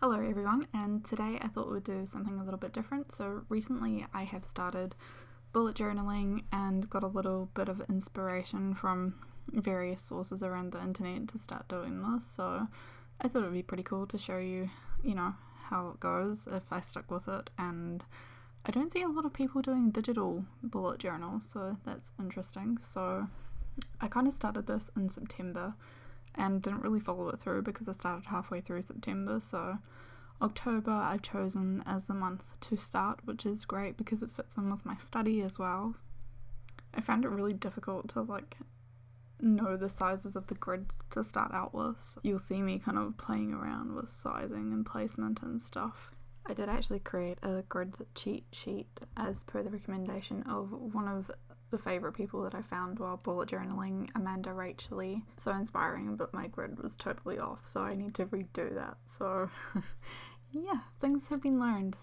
Hello everyone, and today I thought we'd do something a little bit different. So recently I have started bullet journaling and got a little bit of inspiration from various sources around the internet to start doing this. So I thought it would be pretty cool to show you, how it goes if I stuck with it. And I don't see a lot of people doing digital bullet journals, so that's interesting. So I kind of started this in September and didn't really follow it through because I started halfway through September, so October I've chosen as the month to start, which is great because it fits in with my study as well. I found it really difficult to know the sizes of the grids to start out with, so you'll see me kind of playing around with sizing and placement and stuff. I did actually create a grid cheat sheet as per the recommendation of one of the favourite people that I found while bullet journaling, Amanda Rachel. So inspiring, but my grid was totally off, so I need to redo that. So yeah, things have been learned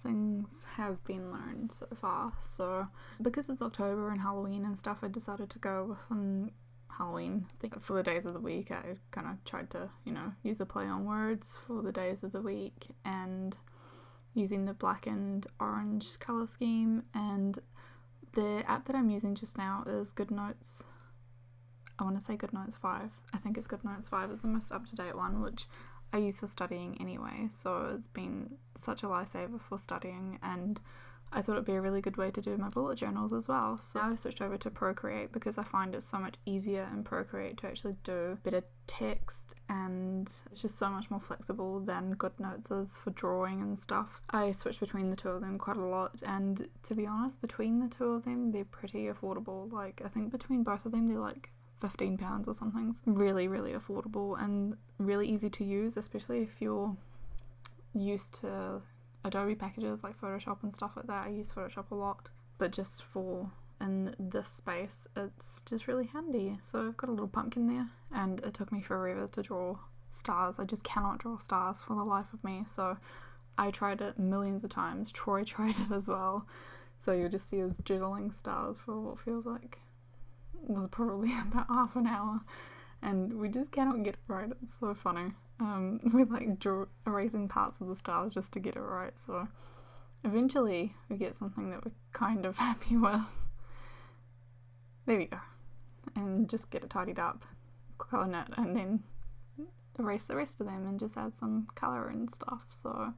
so far. So because it's October and Halloween and stuff, I decided to go with an Halloween thing for the days of the week. I kind of tried to, use a play on words for the days of the week and using the black and orange colour scheme. And the app that I'm using just now is GoodNotes. I want to say GoodNotes 5. I think it's GoodNotes 5 is the most up-to-date one, which I use for studying anyway, so it's been such a lifesaver for studying, and I thought it'd be a really good way to do my bullet journals as well. So I switched over to Procreate because I find it so much easier in Procreate to actually do better text, and it's just so much more flexible than GoodNotes is for drawing and stuff. I switched between the two of them quite a lot, and to be honest, between the two of them they're pretty affordable. I think between both of them they're like £15 or something. It's really, really affordable and really easy to use, especially if you're used to Adobe packages like Photoshop and stuff like that. I use Photoshop a lot, but just for in this space it's just really handy. So I've got a little pumpkin there, and it took me forever to draw stars. I just cannot draw stars for the life of me, so I tried it millions of times. Troy tried it as well, so you'll just see us doodling stars for what feels like was probably about half an hour, and we just cannot get it right. It's so funny. We erasing parts of the stars just to get it right, so eventually we get something that we're kind of happy with. There we go. And just get it tidied up, click on it, and then erase the rest of them and just add some colour and stuff. So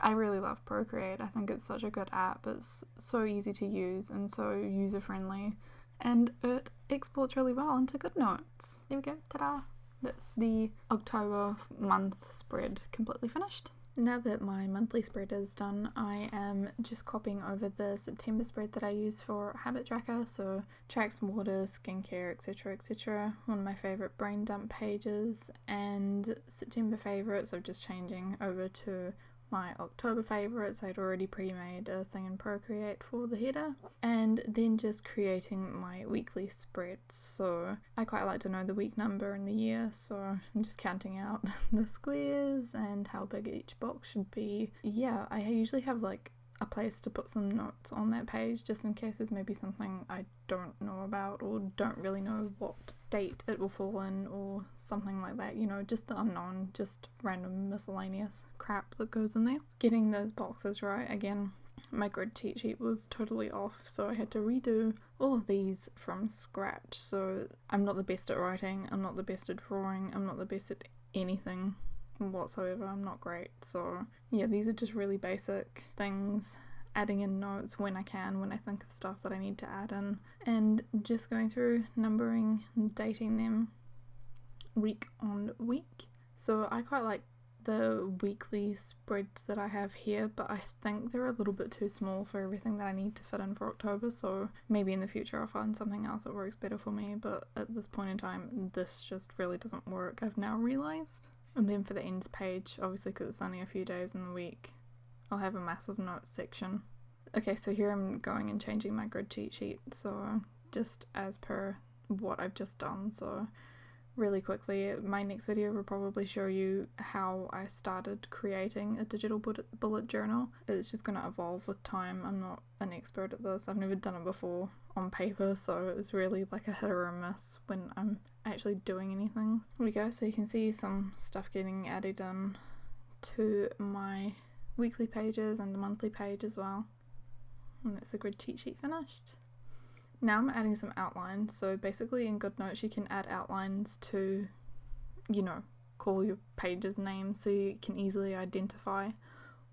I really love Procreate. I think it's such a good app. It's so easy to use and so user friendly, and it exports really well into GoodNotes. There we go, ta-da! That's the October month spread completely finished. Now that my monthly spread is done, I am just copying over the September spread that I use for Habit Tracker, so tracks, water, skincare, etc, etc. One of my favourite brain dump pages, and September favourites I'm just changing over to my October favourites. I'd already pre-made a thing in Procreate for the header, and then just creating my weekly spreads. So I quite like to know the week number and the year, so I'm just counting out the squares and how big each box should be. Yeah, I usually have a place to put some notes on that page just in case there's maybe something I don't know about or don't really know what date it will fall in or something like that, just the unknown, just random miscellaneous crap that goes in there. Getting those boxes right, again, my grid cheat sheet was totally off, so I had to redo all of these from scratch. So I'm not the best at writing, I'm not the best at drawing, I'm not the best at anything whatsoever. I'm not great, so yeah, these are just really basic things, adding in notes when I can, when I think of stuff that I need to add in, and just going through numbering and dating them week on week. So I quite like the weekly spreads that I have here, but I think they're a little bit too small for everything that I need to fit in for October, so maybe in the future I'll find something else that works better for me, but at this point in time this just really doesn't work, I've now realised. And then for the ends page, obviously because it's only a few days in the week, I'll have a massive notes section. Okay, so here I'm going and changing my grid cheat sheet, so just as per what I've just done. So really quickly, my next video will probably show you how I started creating a digital bullet journal. It's just going to evolve with time. I'm not an expert at this, I've never done it before on paper, so it's really like a hit or a miss when I'm actually doing anything. Here we go, so you can see some stuff getting added in to my weekly pages and the monthly page as well. And that's the grid cheat sheet finished. Now I'm adding some outlines. So basically in GoodNotes you can add outlines to, you know, call your pages names so you can easily identify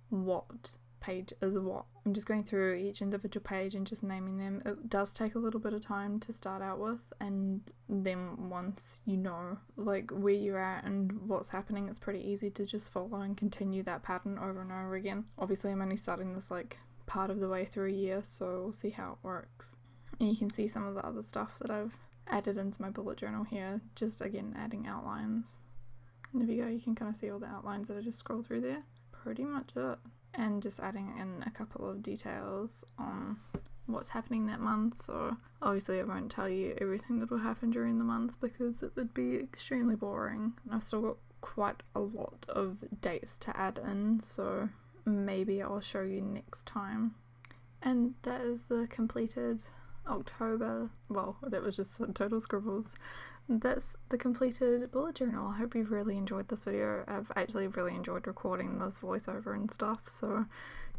what page is what. I'm just going through each individual page and just naming them. It does take a little bit of time to start out with, and then once you know like where you're at and what's happening, it's pretty easy to just follow and continue that pattern over and over again. Obviously I'm only starting this like part of the way through a year, so we'll see how it works. And you can see some of the other stuff that I've added into my bullet journal here, just again adding outlines. And there we go, you can kind of see all the outlines that I just scrolled through there. Pretty much it. And just adding in a couple of details on what's happening that month. So obviously I won't tell you everything that will happen during the month because it would be extremely boring. And I've still got quite a lot of dates to add in, so maybe I'll show you next time. And that is the completed October, well, that was just total scribbles. That's the completed bullet journal. I hope you've really enjoyed this video. I've actually really enjoyed recording this voiceover and stuff, so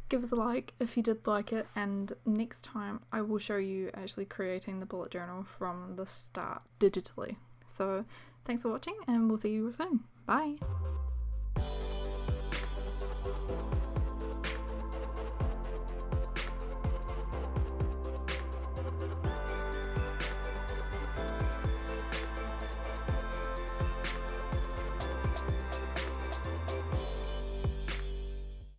give us a like if you did like it, and next time I will show you actually creating the bullet journal from the start digitally. So thanks for watching and we'll see you soon. Bye!